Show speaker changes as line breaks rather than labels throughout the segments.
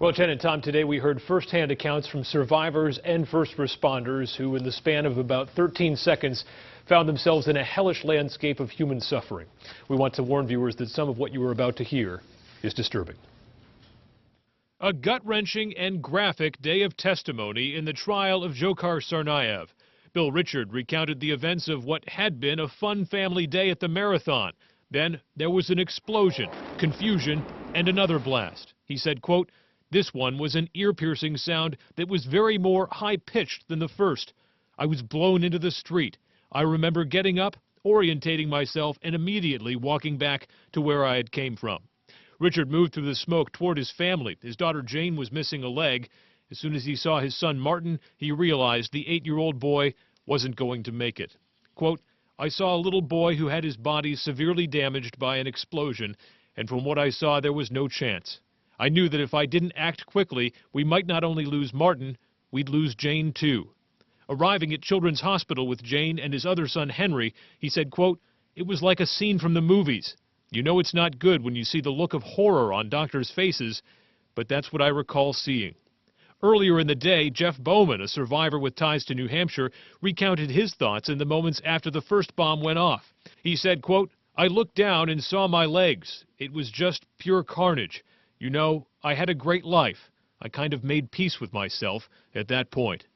Well, Jen and Tom, today we heard firsthand accounts from survivors and first responders who, in the span of about 13 seconds, found themselves in a hellish landscape of human suffering. We want to warn viewers that some of what you are about to hear is disturbing. A gut-wrenching and graphic day of testimony in the trial of Dzhokhar Tsarnaev. Bill Richard recounted the events of what had been a fun family day at the marathon. Then there was an explosion, confusion, and another blast. He said, quote, "This one was an ear-piercing sound that was very more high-pitched than the first. I was blown into the street. I remember getting up, orientating myself, and immediately walking back to where I had came from." Richard moved through the smoke toward his family. His daughter Jane was missing a leg. As soon as he saw his son Martin, he realized the 8-year-old boy wasn't going to make it. Quote, "I saw a little boy who had his body severely damaged by an explosion, and from what I saw, there was no chance. I knew that if I didn't act quickly, we might not only lose Martin, we'd lose Jane too." Arriving at Children's Hospital with Jane and his other son Henry, he said, quote, "It was like a scene from the movies. You know it's not good when you see the look of horror on doctors' faces, but that's what I recall seeing." Earlier in the day, Jeff Bowman, a survivor with ties to New Hampshire, recounted his thoughts in the moments after the first bomb went off. He said, quote, "I looked down and saw my legs. It was just pure carnage. You know, I had a great life. I kind of made peace with myself at that point."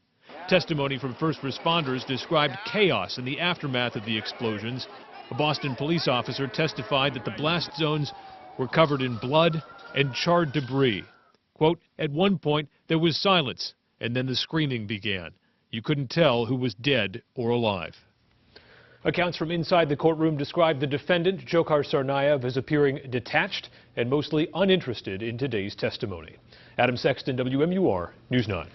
Testimony from first responders described chaos in the aftermath of the explosions. A Boston police officer testified that the blast zones were covered in blood and charred debris. Quote, "At one point, there was silence, and then the screaming began. You couldn't tell who was dead or alive." Accounts from inside the courtroom described the defendant, Dzhokhar Tsarnaev, as appearing detached and mostly uninterested in today's testimony. Adam Sexton, WMUR News 9.